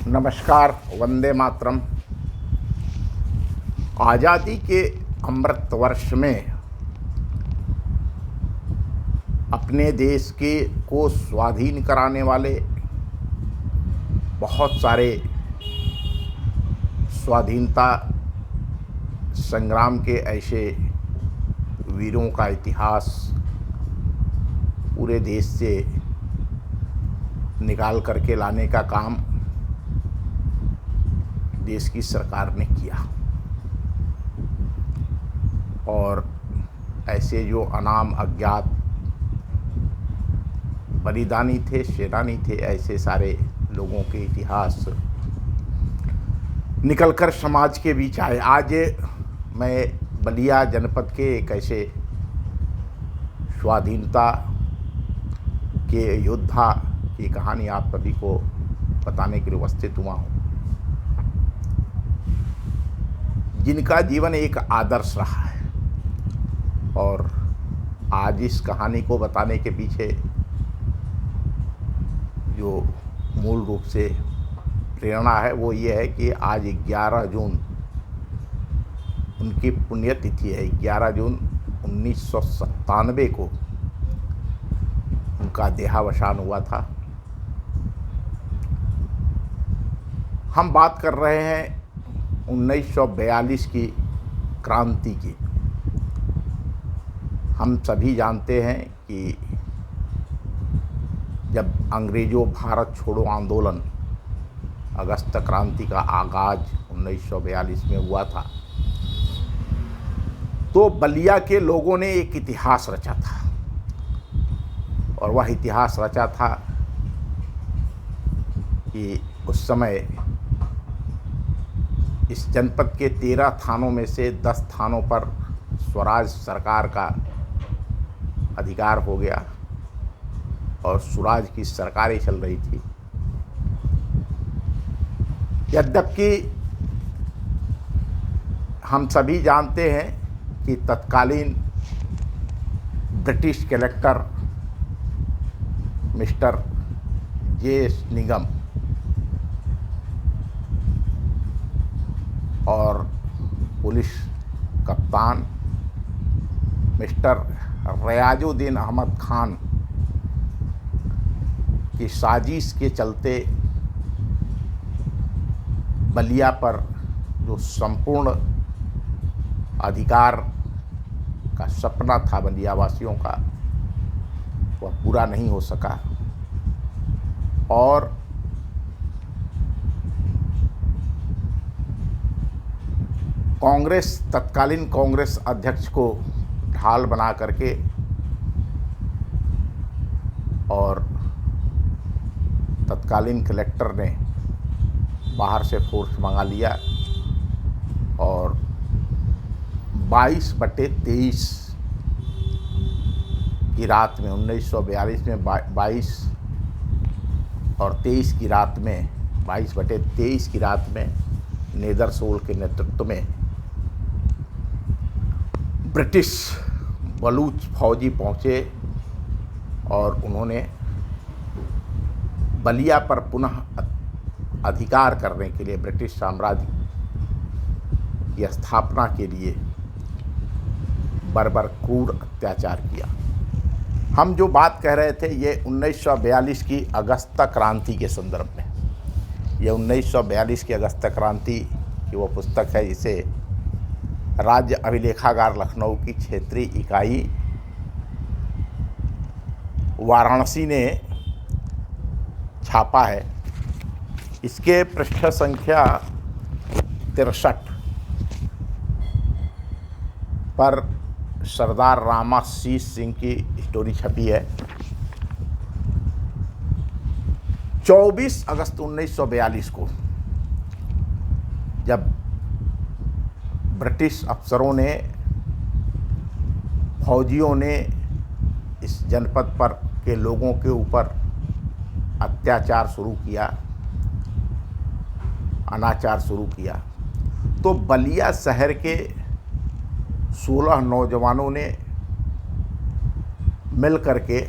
नमस्कार। वंदे मातरम। आज़ादी के अमृत वर्ष में अपने देश के को स्वाधीन कराने वाले बहुत सारे स्वाधीनता संग्राम के ऐसे वीरों का इतिहास पूरे देश से निकाल करके लाने का काम देश की सरकार ने किया। और ऐसे जो अनाम अज्ञात बलिदानी थे, सेनानी थे, ऐसे सारे लोगों के इतिहास निकलकर समाज के बीच आए। आज मैं बलिया जनपद के एक ऐसे स्वाधीनता के योद्धा की कहानी आप सभी को बताने के लिए उपस्थित हुआ हूँ, जिनका जीवन एक आदर्श रहा है। और आज इस कहानी को बताने के पीछे जो मूल रूप से प्रेरणा है वो ये है कि आज 11 जून उनकी पुण्यतिथि है। 11 जून 1997 को उनका देहावसान हुआ था। हम बात कर रहे हैं 1942 की क्रांति की। हम सभी जानते हैं कि जब अंग्रेज़ों भारत छोड़ो आंदोलन अगस्त क्रांति का आगाज़ 1942 में हुआ था, तो बलिया के लोगों ने एक इतिहास रचा था। और वह इतिहास रचा था कि उस समय इस जनपद के 13 थानों में से 10 थानों पर स्वराज सरकार का अधिकार हो गया और स्वराज की सरकारें चल रही थी। यद्यपि हम सभी जानते हैं कि तत्कालीन ब्रिटिश कलेक्टर मिस्टर जे.एस. निगम और पुलिस कप्तान मिस्टर रियाजुद्दीन अहमद खान की साजिश के चलते बलिया पर जो संपूर्ण अधिकार का सपना था बलिया वासियों का, वह पूरा नहीं हो सका। और कांग्रेस, तत्कालीन कांग्रेस अध्यक्ष को ढाल बना करके और तत्कालीन कलेक्टर ने बाहर से फोर्स मंगा लिया और 22/23 की रात में 1942 में 22 और 23 की रात में 22/23 की रात में नेदरसोल के नेतृत्व में ब्रिटिश बलूच फौजी पहुँचे और उन्होंने बलिया पर पुनः अधिकार करने के लिए, ब्रिटिश साम्राज्य की स्थापना के लिए बर्बर क्रूर अत्याचार किया। हम जो बात कह रहे थे ये 1942 की अगस्त क्रांति के संदर्भ में। ये 1942 की अगस्त क्रांति की वो पुस्तक है जिसे राज्य अभिलेखागार लखनऊ की क्षेत्रीय इकाई वाराणसी ने छापा है। इसके पृष्ठ संख्या 63 पर सरदार रामाशीष सिंह की स्टोरी छपी है। 24 अगस्त 1942 को जब ब्रिटिश अफसरों ने, फौजियों ने इस जनपद पर के लोगों के ऊपर अत्याचार शुरू किया, अनाचार शुरू किया, तो बलिया शहर के 16 नौजवानों ने मिल करके,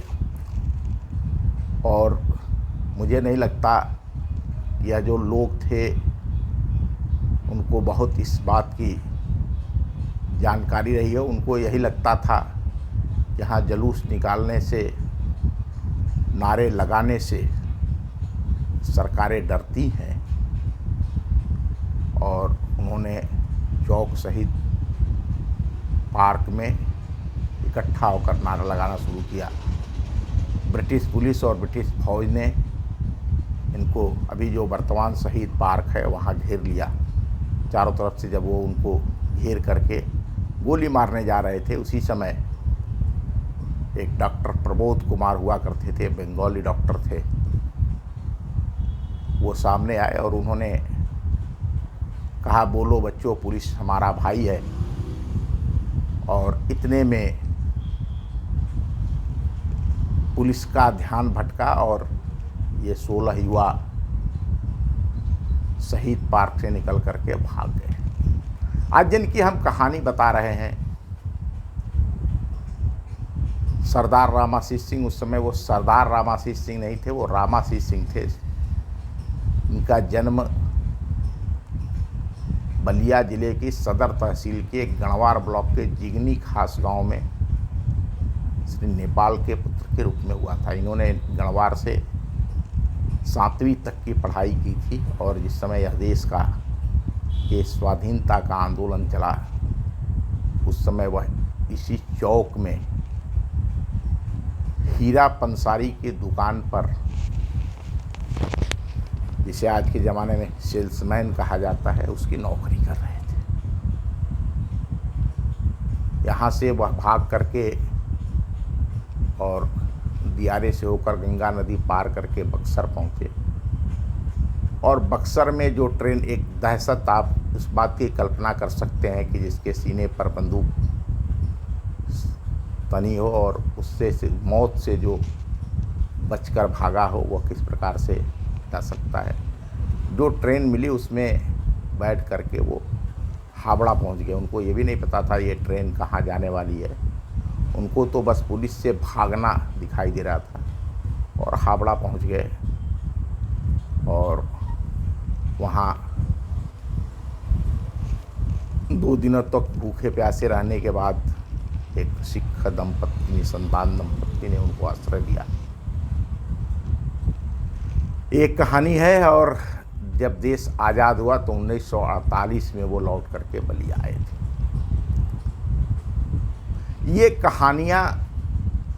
और मुझे नहीं लगता यह जो लोग थे उनको बहुत इस बात की जानकारी रही है। उनको यही लगता था यहाँ जुलूस निकालने से, नारे लगाने से सरकारें डरती हैं, और उन्होंने चौक सहित पार्क में इकट्ठा होकर नारा लगाना शुरू किया। ब्रिटिश पुलिस और ब्रिटिश फौज ने इनको, अभी जो वर्तमान शहीद पार्क है वहाँ घेर लिया चारों तरफ से। जब वो उनको घेर करके गोली मारने जा रहे थे, उसी समय एक डॉक्टर प्रबोध कुमार हुआ करते थे, बंगाली डॉक्टर थे, वो सामने आए और उन्होंने कहा, बोलो बच्चों, पुलिस हमारा भाई है। और इतने में पुलिस का ध्यान भटका और ये 16 युवा शहीद पार्क से निकल करके भाग गए। आज जिनकी हम कहानी बता रहे हैं, सरदार रामाशीष सिंह, उस समय वो सरदार रामाशीष सिंह नहीं थे, वो रामाशीष सिंह थे। इनका जन्म बलिया जिले की सदर तहसील के गणवार ब्लॉक के जिगनी खास गांव में श्री नेपाल के पुत्र के रूप में हुआ था। इन्होंने गणवार से 7वीं तक की पढ़ाई की थी, और जिस समय यह देश का ये स्वाधीनता का आंदोलन चला, उस समय वह इसी चौक में हीरा पंसारी की दुकान पर, जिसे आज के ज़माने में सेल्समैन कहा जाता है, उसकी नौकरी कर रहे थे। यहाँ से वह भाग करके और दियारे से होकर गंगा नदी पार करके बक्सर पहुँचे। और बक्सर में जो ट्रेन, एक दहशत, आप उस बात की कल्पना कर सकते हैं कि जिसके सीने पर बंदूक तनी हो और उससे मौत से जो बचकर भागा हो, वह किस प्रकार से जा सकता है। जो ट्रेन मिली उसमें बैठ करके वो हावड़ा पहुंच गए। उनको ये भी नहीं पता था ये ट्रेन कहाँ जाने वाली है, उनको तो बस पुलिस से भागना दिखाई दे रहा था, और हावड़ा पहुंच गए। और वहाँ 2 दिनों तक भूखे प्यासे रहने के बाद एक सिख दंपत्ति, निसंतान दंपत्ति ने उनको आश्रय दिया। एक कहानी है। और जब देश आज़ाद हुआ तो 1948 में वो लौट करके बलिया आए थे। ये कहानियाँ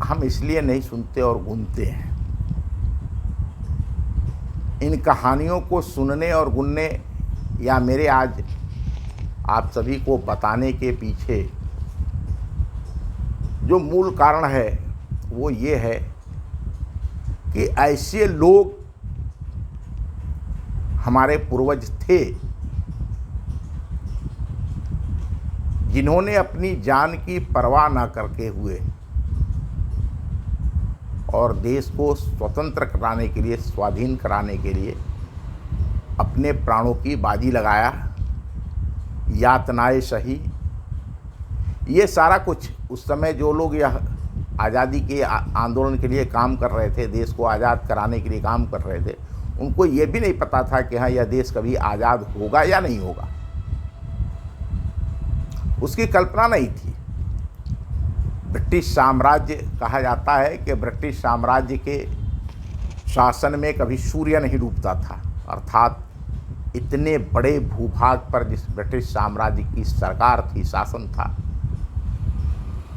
हम इसलिए नहीं सुनते और गुनते हैं। इन कहानियों को सुनने और गुनने, या मेरे आज आप सभी को बताने के पीछे जो मूल कारण है, वो ये है कि ऐसे लोग हमारे पूर्वज थे जिन्होंने अपनी जान की परवाह ना करके हुए और देश को स्वतंत्र कराने के लिए, स्वाधीन कराने के लिए अपने प्राणों की बाजी लगाया, यातनाएं सही। ये सारा कुछ उस समय जो लोग यह आज़ादी के आंदोलन के लिए काम कर रहे थे, देश को आज़ाद कराने के लिए काम कर रहे थे, उनको ये भी नहीं पता था कि हाँ, यह देश कभी आज़ाद होगा या नहीं होगा। उसकी कल्पना नहीं थी। ब्रिटिश साम्राज्य, कहा जाता है कि ब्रिटिश साम्राज्य के शासन में कभी सूर्य नहीं डूबता था, अर्थात इतने बड़े भूभाग पर जिस ब्रिटिश साम्राज्य की सरकार थी, शासन था,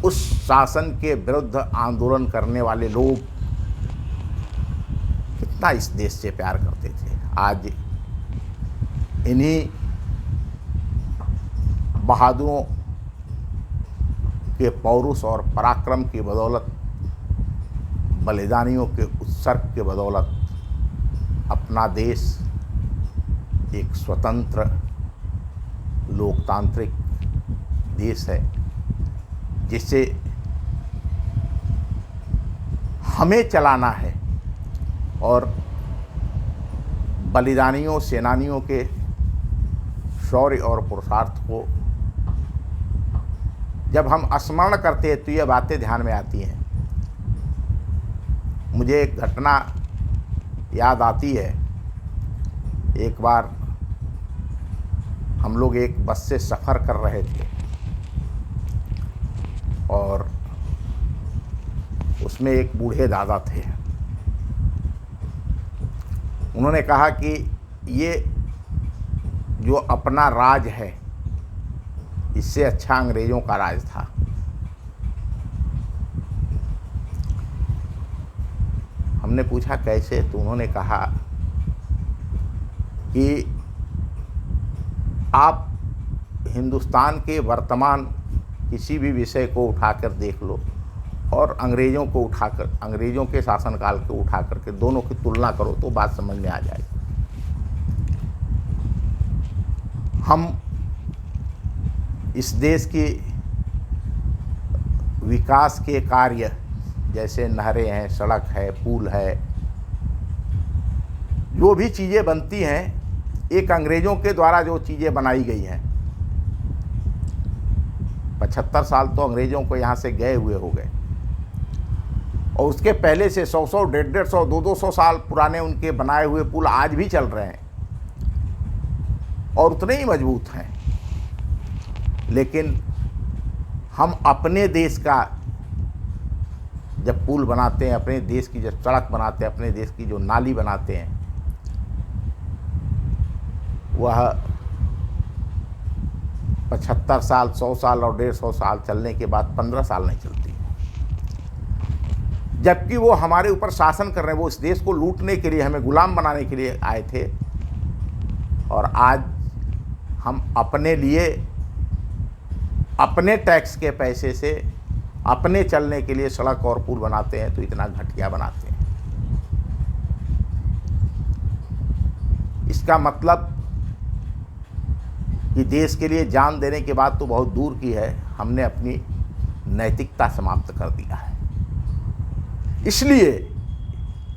उस शासन के विरुद्ध आंदोलन करने वाले लोग कितना इस देश से प्यार करते थे। आज इन्हीं बहादुरों के पौरुष और पराक्रम की बदौलत, बलिदानियों के उत्सर्ग के बदौलत अपना देश एक स्वतंत्र लोकतांत्रिक देश है, जिसे हमें चलाना है। और बलिदानियों, सेनानियों के शौर्य और पुरुषार्थ को जब हम स्मरण करते हैं तो ये बातें ध्यान में आती हैं। मुझे एक घटना याद आती है एक बार हम लोग एक बस से सफ़र कर रहे थे और उसमें एक बूढ़े दादा थे। उन्होंने कहा कि ये जो अपना राज है इससे अच्छा अंग्रेज़ों का राज था। हमने पूछा कैसे, तो उन्होंने कहा कि आप हिंदुस्तान के वर्तमान किसी भी विषय को उठाकर देख लो और अंग्रेज़ों को उठाकर, अंग्रेज़ों के शासनकाल को उठा करके दोनों की तुलना करो तो बात समझ में आ जाएगी। हम इस देश की विकास के कार्य जैसे नहरें हैं, सड़क है, पुल है, जो भी चीज़ें बनती हैं एक अंग्रेज़ों के द्वारा जो चीज़ें बनाई गई हैं। 75 साल तो अंग्रेज़ों को यहाँ से गए हुए हो गए और उसके पहले से 100-100, 150-150, 200 साल पुराने उनके बनाए हुए पुल आज भी चल रहे हैं और उतने ही मजबूत हैं। लेकिन हम अपने देश का जब पुल बनाते हैं, अपने देश की जब सड़क बनाते हैं, अपने देश की जो नाली बनाते हैं, वह 75 साल, 100 साल और 150 साल चलने के बाद 15 साल नहीं चलती। जबकि वो हमारे ऊपर शासन कर रहे हैं, वो इस देश को लूटने के लिए, हमें गुलाम बनाने के लिए आए थे। और आज हम अपने लिए अपने टैक्स के पैसे से अपने चलने के लिए सड़क और पुल बनाते हैं, तो इतना घटिया बनाते हैं। इसका मतलब कि देश के लिए जान देने के बाद तो बहुत दूर की है, हमने अपनी नैतिकता समाप्त कर दिया है। इसलिए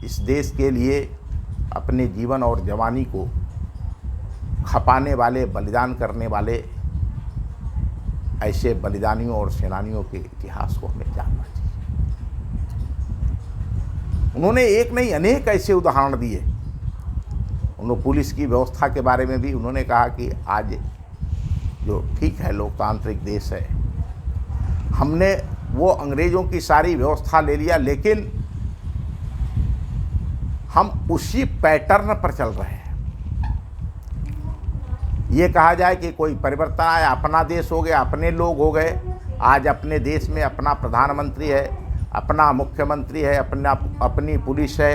इस देश के लिए अपने जीवन और जवानी को खपाने वाले, बलिदान करने वाले ऐसे बलिदानियों और सेनानियों के इतिहास को हमें जानना चाहिए। उन्होंने एक नहीं अनेक ऐसे उदाहरण दिए। उन्होंने पुलिस की व्यवस्था के बारे में भी उन्होंने कहा कि आज जो ठीक है लोकतांत्रिक देश है, हमने वो अंग्रेज़ों की सारी व्यवस्था ले लिया, लेकिन हम उसी पैटर्न पर चल रहे हैं। ये कहा जाए कि कोई परिवर्तन आया, अपना देश हो गया, अपने लोग हो गए। आज अपने देश में अपना प्रधानमंत्री है, अपना मुख्यमंत्री है, अपनी पुलिस है,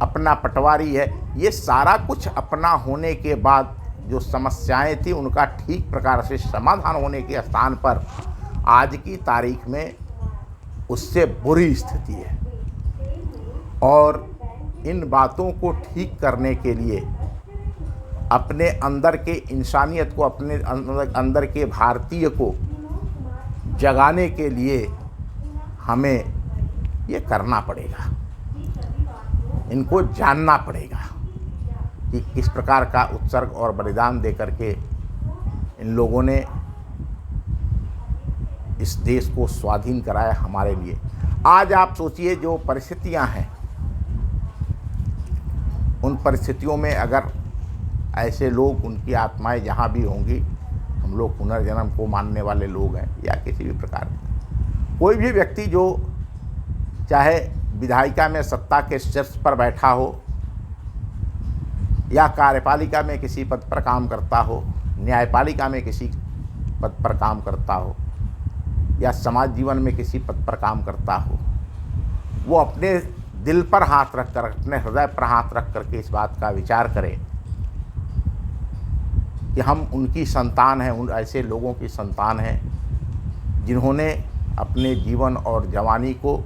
अपना पटवारी है। ये सारा कुछ अपना होने के बाद जो समस्याएं थी उनका ठीक प्रकार से समाधान होने के स्थान पर आज की तारीख में उससे बुरी स्थिति है। और इन बातों को ठीक करने के लिए अपने अंदर के इंसानियत को, अपने अंदर के भारतीय को जगाने के लिए हमें ये करना पड़ेगा, इनको जानना पड़ेगा कि किस प्रकार का उत्सर्ग और बलिदान दे करके इन लोगों ने इस देश को स्वाधीन कराया हमारे लिए। आज आप सोचिए जो परिस्थितियां हैं, उन परिस्थितियों में अगर ऐसे लोग, उनकी आत्माएं जहाँ भी होंगी, हम लोग पुनर्जन्म को मानने वाले लोग हैं या किसी भी प्रकार के, कोई भी व्यक्ति जो चाहे विधायिका में सत्ता के शीर्ष पर बैठा हो या कार्यपालिका में किसी पद पर काम करता हो, न्यायपालिका में किसी पद पर काम करता हो या समाज जीवन में किसी पद पर काम करता हो, वो अपने दिल पर हाथ रख कर, अपने हृदय पर हाथ रख करके इस बात का विचार करें कि हम उनकी संतान हैं, उन ऐसे लोगों की संतान हैं जिन्होंने अपने जीवन और जवानी को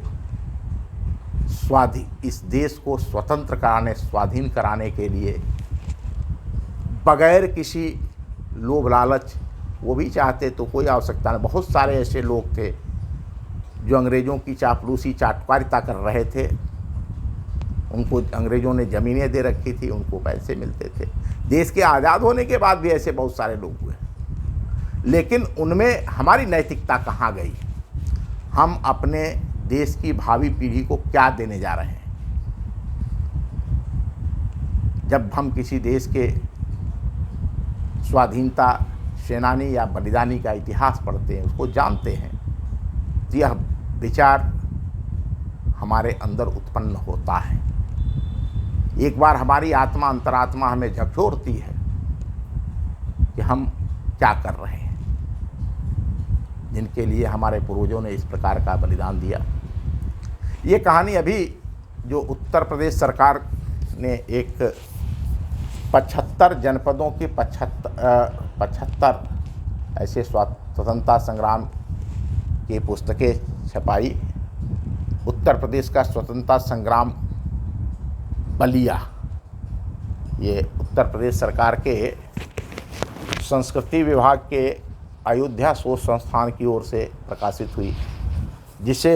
इस देश को स्वतंत्र कराने, स्वाधीन कराने के लिए बगैर किसी लोभ लालच, वो भी चाहते तो कोई आवश्यकता नहीं। बहुत सारे ऐसे लोग थे जो अंग्रेज़ों की चापलूसी, चाटकारिता कर रहे थे। उनको अंग्रेज़ों ने ज़मीनें दे रखी थी, उनको पैसे मिलते थे। देश के आज़ाद होने के बाद भी ऐसे बहुत सारे लोग हुए, लेकिन उनमें हमारी नैतिकता कहाँ गई? हम अपने देश की भावी पीढ़ी को क्या देने जा रहे हैं? जब हम किसी देश के स्वाधीनता सेनानी या बलिदानी का इतिहास पढ़ते हैं, उसको जानते हैं, तो यह विचार हमारे अंदर उत्पन्न होता है। एक बार हमारी आत्मा, अंतरात्मा हमें झकझोरती है कि हम क्या कर रहे हैं, जिनके लिए हमारे पूर्वजों ने इस प्रकार का बलिदान दिया। ये कहानी अभी जो उत्तर प्रदेश सरकार ने एक 75 जनपदों की 75 ऐसे स्वतंत्रता संग्राम की पुस्तकें छपाई। उत्तर प्रदेश का स्वतंत्रता संग्राम बलिया, ये उत्तर प्रदेश सरकार के संस्कृति विभाग के अयोध्या शोध संस्थान की ओर से प्रकाशित हुई, जिसे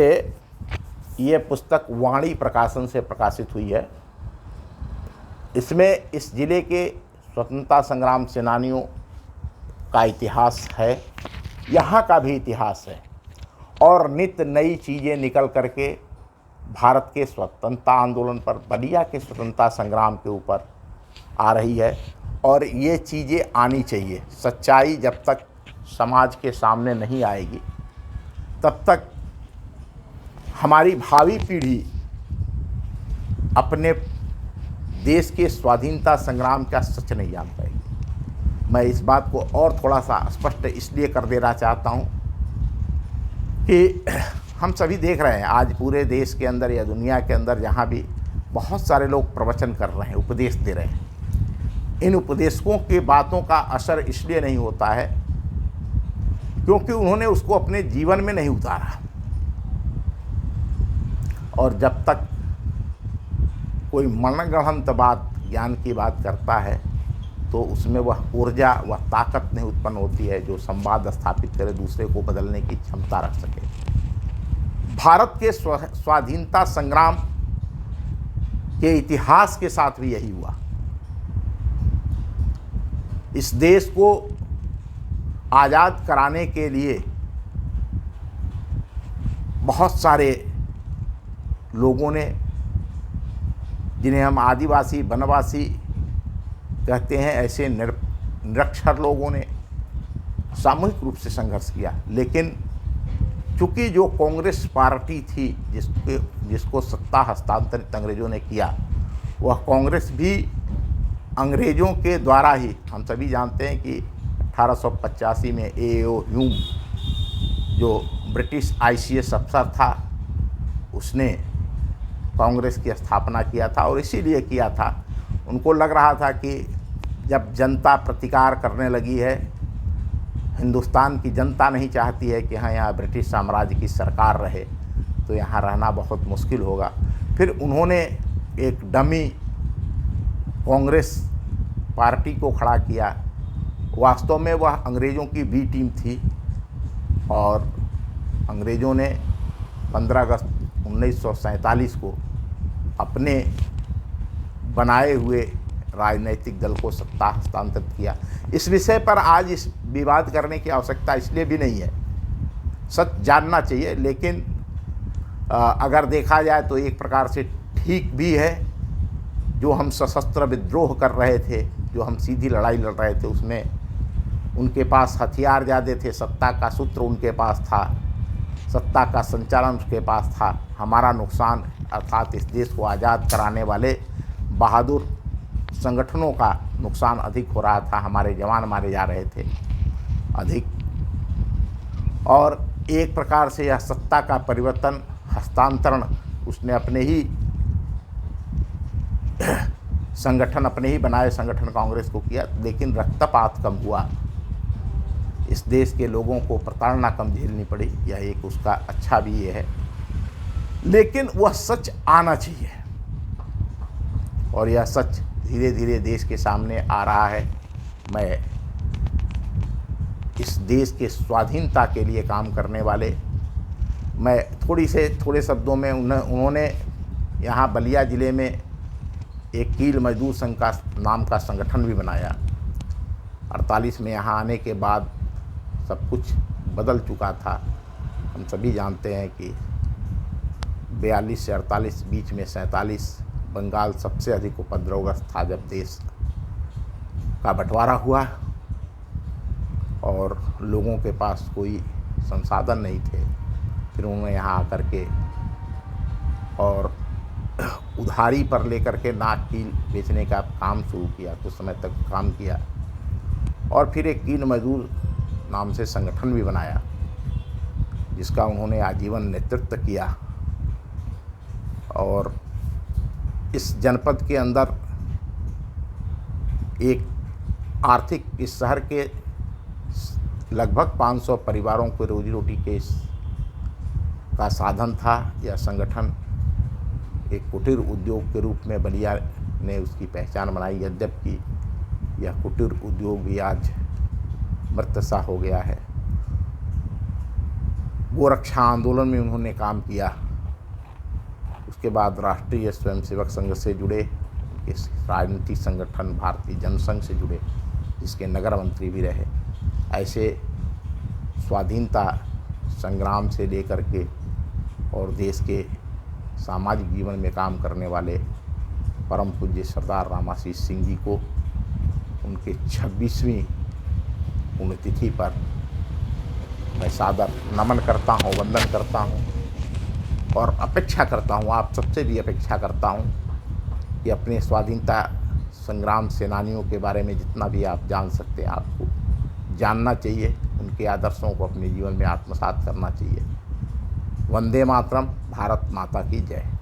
ये पुस्तक वाणी प्रकाशन से प्रकाशित हुई है। इसमें इस जिले के स्वतंत्रता संग्राम सेनानियों का इतिहास है, यहाँ का भी इतिहास है, और नित्य नई चीज़ें निकल करके भारत के स्वतंत्रता आंदोलन पर, बलिया के स्वतंत्रता संग्राम के ऊपर आ रही है। और ये चीज़ें आनी चाहिए। सच्चाई जब तक समाज के सामने नहीं आएगी, तब तक हमारी भावी पीढ़ी अपने देश के स्वाधीनता संग्राम का सच नहीं जान पाएगी। मैं इस बात को और थोड़ा सा स्पष्ट इसलिए कर देना चाहता हूँ कि हम सभी देख रहे हैं आज पूरे देश के अंदर या दुनिया के अंदर जहाँ भी बहुत सारे लोग प्रवचन कर रहे हैं, उपदेश दे रहे हैं। इन उपदेशकों की बातों का असर इसलिए नहीं होता है क्योंकि उन्होंने उसको अपने जीवन में नहीं उतारा। और जब तक कोई मनगढ़ंत बात, ज्ञान की बात करता है, तो उसमें वह ऊर्जा, वह ताकत नहीं उत्पन्न होती है जो संवाद स्थापित करे, दूसरे को बदलने की क्षमता रख सके। भारत के स्वाधीनता संग्राम के इतिहास के साथ भी यही हुआ। इस देश को आज़ाद कराने के लिए बहुत सारे लोगों ने, जिन्हें हम आदिवासी, वनवासी कहते हैं, ऐसे निरक्षर लोगों ने सामूहिक रूप से संघर्ष किया। लेकिन चूँकि जो कांग्रेस पार्टी थी जिसको सत्ता हस्तांतरित अंग्रेज़ों ने किया, वह कांग्रेस भी अंग्रेज़ों के द्वारा ही, हम सभी जानते हैं कि 1885 में A.O. ह्यूम जो ब्रिटिश ICS अफसर था, उसने कांग्रेस की स्थापना किया था। और इसीलिए किया था, उनको लग रहा था कि जब जनता प्रतिकार करने लगी है, हिंदुस्तान की जनता नहीं चाहती है कि हाँ यहाँ ब्रिटिश साम्राज्य की सरकार रहे, तो यहाँ रहना बहुत मुश्किल होगा। फिर उन्होंने एक डमी कांग्रेस पार्टी को खड़ा किया। वास्तव में वह अंग्रेज़ों की बी टीम थी और अंग्रेज़ों ने 15 अगस्त 1947 को अपने बनाए हुए राजनैतिक दल को सत्ता हस्तांतरित किया। इस विषय पर आज इस विवाद करने की आवश्यकता इसलिए भी नहीं है, सच जानना चाहिए। लेकिन अगर देखा जाए तो एक प्रकार से ठीक भी है। जो हम सशस्त्र विद्रोह कर रहे थे, जो हम सीधी लड़ाई लड़ रहे थे, उसमें उनके पास हथियार ज़्यादा थे, सत्ता का सूत्र उनके पास था, सत्ता का संचालन उसके पास था। हमारा नुकसान, अर्थात इस देश को आज़ाद कराने वाले बहादुर संगठनों का नुकसान अधिक हो रहा था। हमारे जवान मारे जा रहे थे अधिक। और एक प्रकार से यह सत्ता का परिवर्तन, हस्तांतरण उसने अपने ही संगठन, अपने ही बनाए संगठन कांग्रेस को किया। लेकिन रक्तपात कम हुआ, इस देश के लोगों को प्रताड़ना कम झेलनी पड़ी, यह एक उसका अच्छा भी ये है। लेकिन वह सच आना चाहिए और यह सच धीरे धीरे देश के सामने आ रहा है। मैं इस देश के स्वाधीनता के लिए काम करने वाले, मैं थोड़े शब्दों में उन्होंने यहाँ बलिया ज़िले में एक कील मजदूर संघ का नाम का संगठन भी बनाया। 48 में यहाँ आने के बाद सब कुछ बदल चुका था। हम सभी जानते हैं कि 42 से 48 बीच में 47 बंगाल सबसे अधिक उपद्रवग्रस्त था जब देश का बंटवारा हुआ और लोगों के पास कोई संसाधन नहीं थे। फिर उन्होंने यहाँ आकर के और उधारी पर लेकर के नाक कील बेचने का काम शुरू किया, कुछ समय तक काम किया और फिर एक कील मजदूर नाम से संगठन भी बनाया जिसका उन्होंने आजीवन नेतृत्व किया। और इस जनपद के अंदर एक आर्थिक, इस शहर के लगभग 500 परिवारों को रोजी रोटी के का साधन था। यह संगठन एक कुटीर उद्योग के रूप में बलिया ने उसकी पहचान बनाई, यद्यपि यह कुटीर उद्योग भी आज मृतसा हो गया है। गोरक्षा आंदोलन में उन्होंने काम किया। उसके बाद राष्ट्रीय स्वयंसेवक संघ से जुड़े, इस राजनीतिक संगठन भारतीय जनसंघ से जुड़े, जिसके नगर मंत्री भी रहे। ऐसे स्वाधीनता संग्राम से लेकर के और देश के सामाजिक जीवन में काम करने वाले परम पूज्य सरदार रामाशीष सिंह जी को उनके 26वीं पुण्यतिथि पर मैं सादर नमन करता हूँ, वंदन करता हूँ और अपेक्षा करता हूँ, आप सबसे भी अपेक्षा करता हूँ कि अपने स्वाधीनता संग्राम सेनानियों के बारे में जितना भी आप जान सकते हैं आपको जानना चाहिए, उनके आदर्शों को अपने जीवन में आत्मसात करना चाहिए। वंदे मातरम। भारत माता की जय।